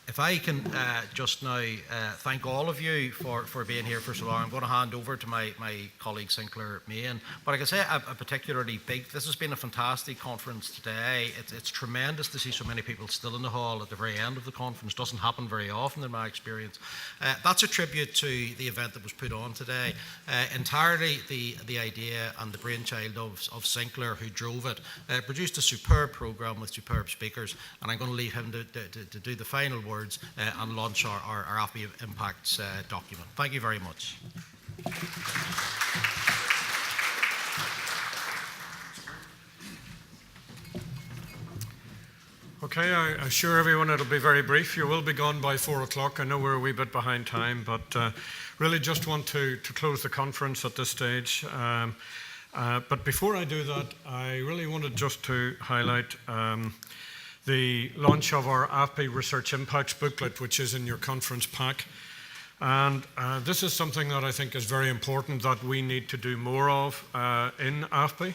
If I can just now thank all of you for being here for so long. I'm going to hand over to my colleague Sinclair Main. But I can say a particularly this has been a fantastic conference today. It's tremendous to see so many people still in the hall at the very end of the conference. Doesn't happen very often in my experience. That's a tribute to the event that was put on today. Entirely the idea and the brainchild of Sinclair, who drove it, produced a superb programme with superb speakers, and I'm going to leave him to do the final word and launch our AFBI Impacts document. Thank you very much. Okay, I assure everyone it'll be very brief. You will be gone by 4 o'clock. I know we're a wee bit behind time, but really just want to close the conference at this stage. But before I do that, I really wanted just to highlight the launch of our AFBI Research Impacts booklet, which is in your conference pack. And this is something that I think is very important that we need to do more of in AFBI.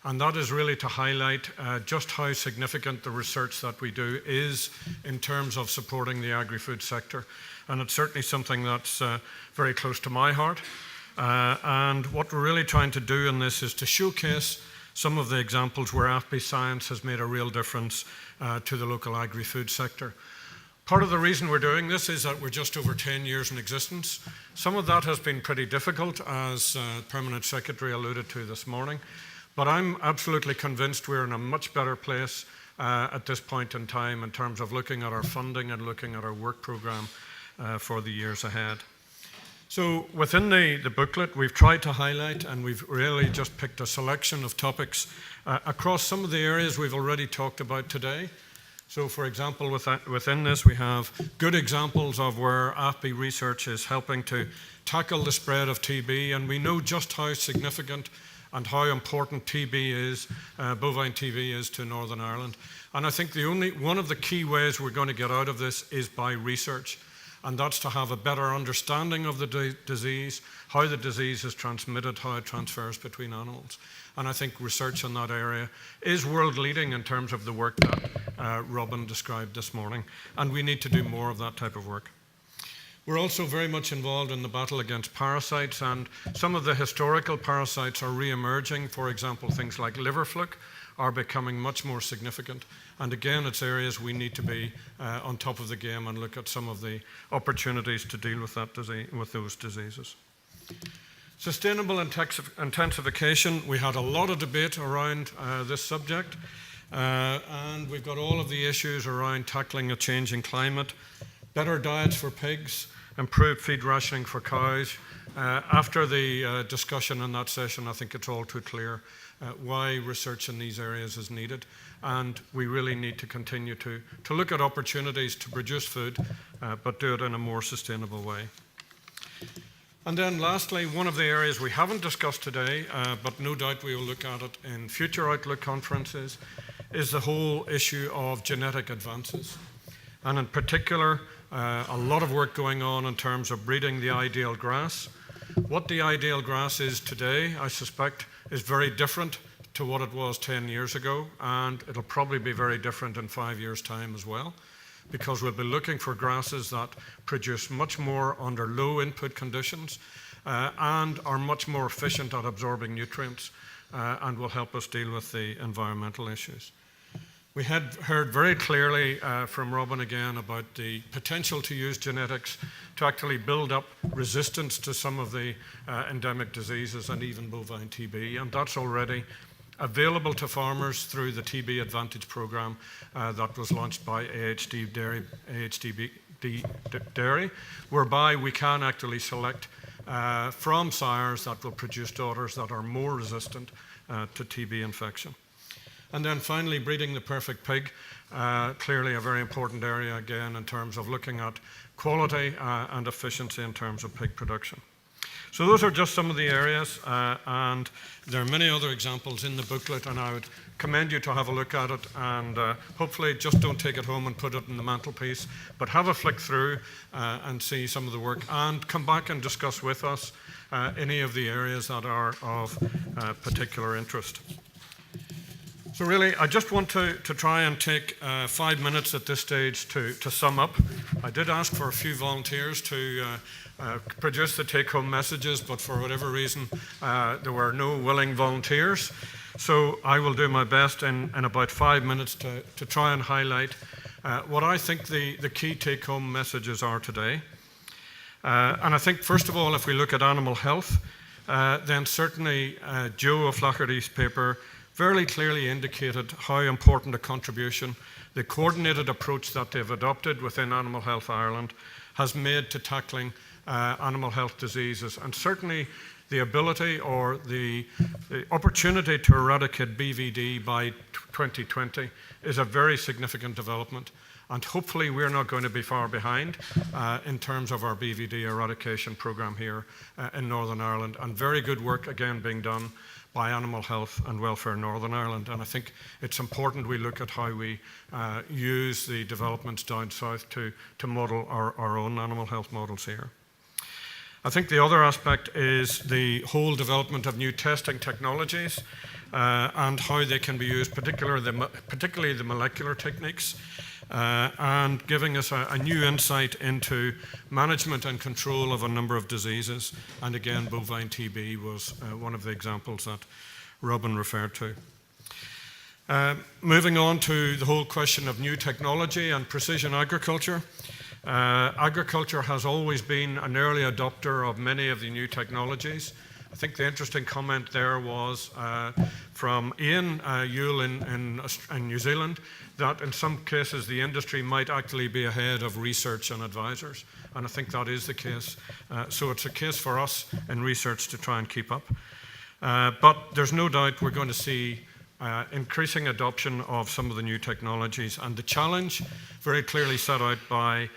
And that is really to highlight just how significant the research that we do is in terms of supporting the agri-food sector. And it's certainly something that's very close to my heart. And what we're really trying to do in this is to showcase some of the examples where AFBI science has made a real difference to the local agri-food sector. Part of the reason we're doing this is that we're just over 10 years in existence. Some of that has been pretty difficult, as Permanent Secretary alluded to this morning, but I'm absolutely convinced we're in a much better place at this point in time in terms of looking at our funding and looking at our work programme for the years ahead. So within the booklet, we've tried to highlight, and we've really just picked a selection of topics across some of the areas we've already talked about today. So for example, within this, we have good examples of where AFBI research is helping to tackle the spread of TB, and we know just how significant and how important TB is, bovine TB is to Northern Ireland. And I think one of the key ways we're going to get out of this is by research. And that's to have a better understanding of the disease, how the disease is transmitted, how it transfers between animals. And I think research in that area is world leading in terms of the work that Robin described this morning. And we need to do more of that type of work. We're also very much involved in the battle against parasites, and some of the historical parasites are re-emerging. For example, things like liver fluke are becoming much more significant. And again, it's areas we need to be on top of the game and look at some of the opportunities to deal with those diseases. Sustainable intensification. We had a lot of debate around this subject, and we've got all of the issues around tackling a changing climate, better diets for pigs, improved feed rationing for cows. After the discussion in that session, I think it's all too clear why research in these areas is needed, and we really need to continue to look at opportunities to produce food, but do it in a more sustainable way. And then lastly, one of the areas we haven't discussed today, but no doubt we will look at it in future Outlook conferences, is the whole issue of genetic advances. And in particular, a lot of work going on in terms of breeding the ideal grass. What the ideal grass is today, I suspect, is very different to what it was 10 years ago, and it'll probably be very different in 5 years' time as well, because we'll be looking for grasses that produce much more under low input conditions and are much more efficient at absorbing nutrients and will help us deal with the environmental issues. We had heard very clearly from Robin again about the potential to use genetics to actually build up resistance to some of the endemic diseases and even bovine TB, and that's already available to farmers through the TB Advantage program that was launched by AHD Dairy, whereby we can actually select from sires that will produce daughters that are more resistant to TB infection. And then finally, breeding the perfect pig, clearly a very important area again in terms of looking at quality and efficiency in terms of pig production. So those are just some of the areas, and there are many other examples in the booklet, and I would commend you to have a look at it, and hopefully just don't take it home and put it in the mantelpiece, but have a flick through and see some of the work, and come back and discuss with us any of the areas that are of particular interest. So really, I just want to try and take 5 minutes at this stage to sum up. I did ask for a few volunteers to produce the take-home messages, but for whatever reason, there were no willing volunteers. So I will do my best in about 5 minutes to try and highlight what I think the key take-home messages are today. And I think, first of all, if we look at animal health, then certainly Joe O'Flaherty's paper very clearly indicated how important a contribution the coordinated approach that they've adopted within Animal Health Ireland has made to tackling animal health diseases. And certainly the ability or the opportunity to eradicate BVD by 2020 is a very significant development. And hopefully we're not going to be far behind in terms of our BVD eradication programme here in Northern Ireland. And very good work again being done by Animal Health and Welfare Northern Ireland. And I think it's important we look at how we use the developments down south to model our own animal health models here. I think the other aspect is the whole development of new testing technologies and how they can be used, particularly the molecular techniques, and giving us a new insight into management and control of a number of diseases. And again, bovine TB was one of the examples that Robin referred to. Moving on to the whole question of new technology and precision agriculture. Agriculture has always been an early adopter of many of the new technologies. I think the interesting comment there was from Ian Yule in New Zealand, that in some cases the industry might actually be ahead of research and advisors. And I think that is the case. So it's a case for us in research to try and keep up. But there's no doubt we're going to see increasing adoption of some of the new technologies. And the challenge, very clearly set out by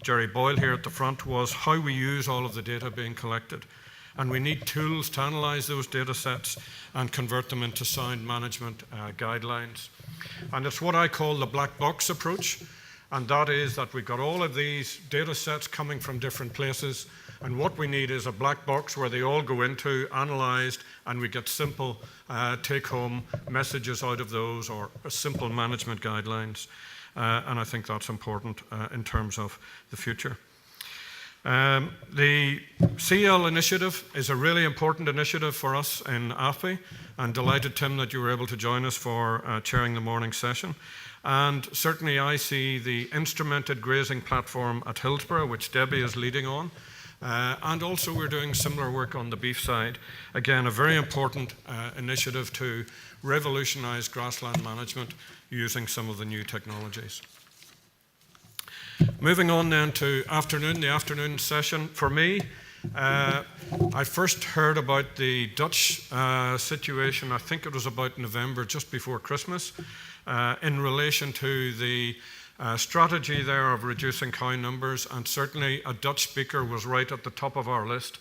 Jerry Boyle here at the front, was how we use all of the data being collected. And we need tools to analyze those data sets and convert them into sound management guidelines. And it's what I call the black box approach. And that is that we've got all of these data sets coming from different places. And what we need is a black box where they all go into, analyzed, and we get simple take-home messages out of those, or simple management guidelines. And I think that's important in terms of the future. The CL initiative is a really important initiative for us in AFBI, and delighted, Tim, that you were able to join us for chairing the morning session. And certainly I see the instrumented grazing platform at Hillsborough, which Debbie is leading on, and also we're doing similar work on the beef side. Again, a very important initiative to revolutionise grassland management using some of the new technologies. Moving on then to the afternoon session. For me, I first heard about the Dutch situation, I think it was about November, just before Christmas, in relation to the strategy there of reducing cow numbers, and certainly a Dutch speaker was right at the top of our list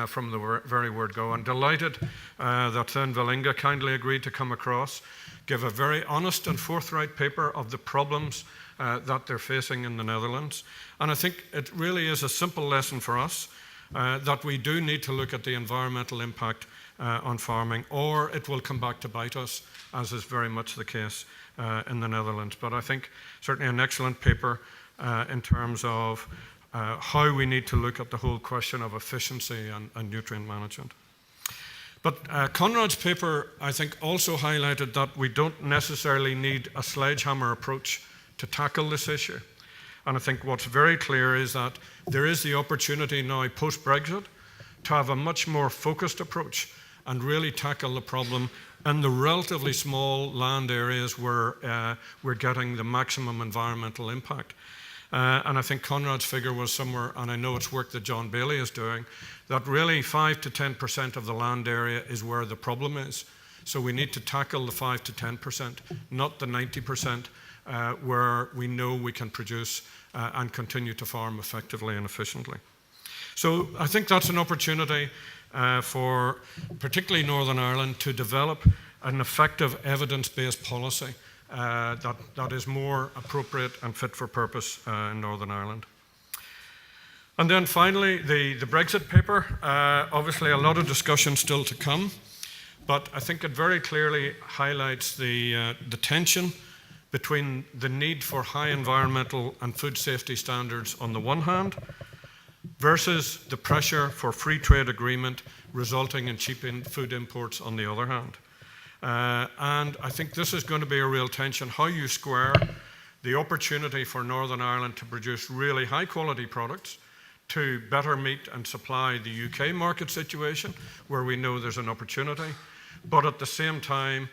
from the very word go. And delighted that Sven Vellinga kindly agreed to come across, give a very honest and forthright paper of the problems that they're facing in the Netherlands. And I think it really is a simple lesson for us that we do need to look at the environmental impact on farming, or it will come back to bite us, as is very much the case in the Netherlands. But I think certainly an excellent paper in terms of how we need to look at the whole question of efficiency and nutrient management. But Conrad's paper, I think, also highlighted that we don't necessarily need a sledgehammer approach to tackle this issue. And I think what's very clear is that there is the opportunity now, post-Brexit, to have a much more focused approach and really tackle the problem in the relatively small land areas where we're getting the maximum environmental impact. And I think Conrad's figure was somewhere, and I know it's work that John Bailey is doing, that really 5 to 10% of the land area is where the problem is. So we need to tackle the 5 to 10%, not the 90%, where we know we can produce and continue to farm effectively and efficiently. So I think that's an opportunity for particularly Northern Ireland to develop an effective evidence-based policy that is more appropriate and fit for purpose in Northern Ireland. And then finally, the Brexit paper. Obviously a lot of discussion still to come. but I think it very clearly highlights the tension between the need for high environmental and food safety standards on the one hand versus the pressure for free trade agreement resulting in cheap food imports on the other hand. And I think this is going to be a real tension, how you square the opportunity for Northern Ireland to produce really high quality products to better meet and supply the UK market situation, where we know there's an opportunity, but at the same time,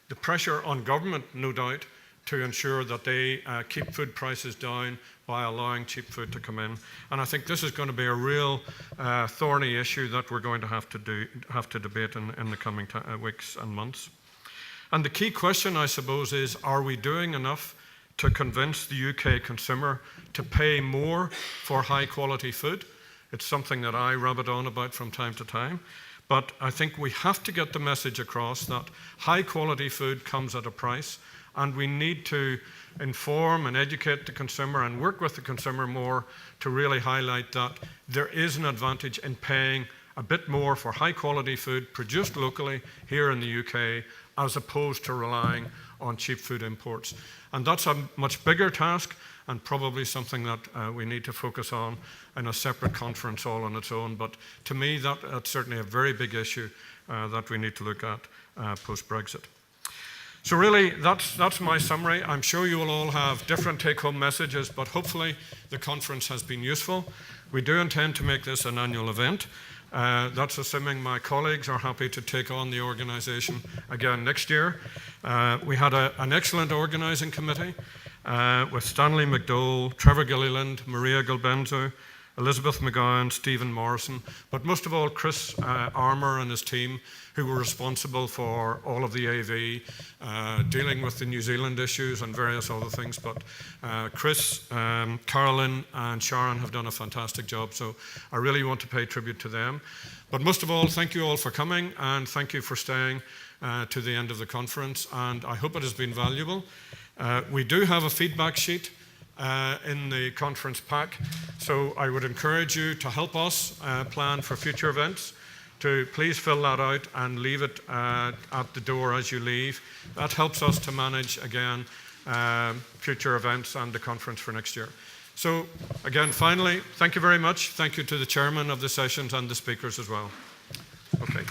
the pressure on government, no doubt, to ensure that they keep food prices down by allowing cheap food to come in. And I think this is going to be a real thorny issue that we're going to have to debate in the coming weeks and months. And the key question, I suppose, is, are we doing enough to convince the UK consumer to pay more for high quality food? It's something that I rabbit on about from time to time. But I think we have to get the message across that high quality food comes at a price, and we need to inform and educate the consumer and work with the consumer more to really highlight that there is an advantage in paying a bit more for high quality food produced locally here in the UK, as opposed to relying on cheap food imports. And that's a much bigger task, and probably something that we need to focus on in a separate conference all on its own. But to me, that's certainly a very big issue that we need to look at post-Brexit. So really, that's my summary. I'm sure you will all have different take-home messages, but hopefully the conference has been useful. We do intend to make this an annual event. That's assuming my colleagues are happy to take on the organisation again next year. We had an excellent organising committee with Stanley McDowell, Trevor Gilliland, Maria Gilbenzo, Elizabeth McGowan, Stephen Morrison, but most of all Chris Armour and his team, who were responsible for all of the AV, dealing with the New Zealand issues and various other things. But Chris, Carolyn and Sharon have done a fantastic job, so I really want to pay tribute to them. But most of all, thank you all for coming, and thank you for staying to the end of the conference, and I hope it has been valuable. We do have a feedback sheet in the conference pack, so I would encourage you to help us plan for future events, to please fill that out and leave it at the door as you leave. That helps us to manage, again, future events and the conference for next year. So again, finally, thank you very much. Thank you to the chairman of the sessions and the speakers as well. Okay.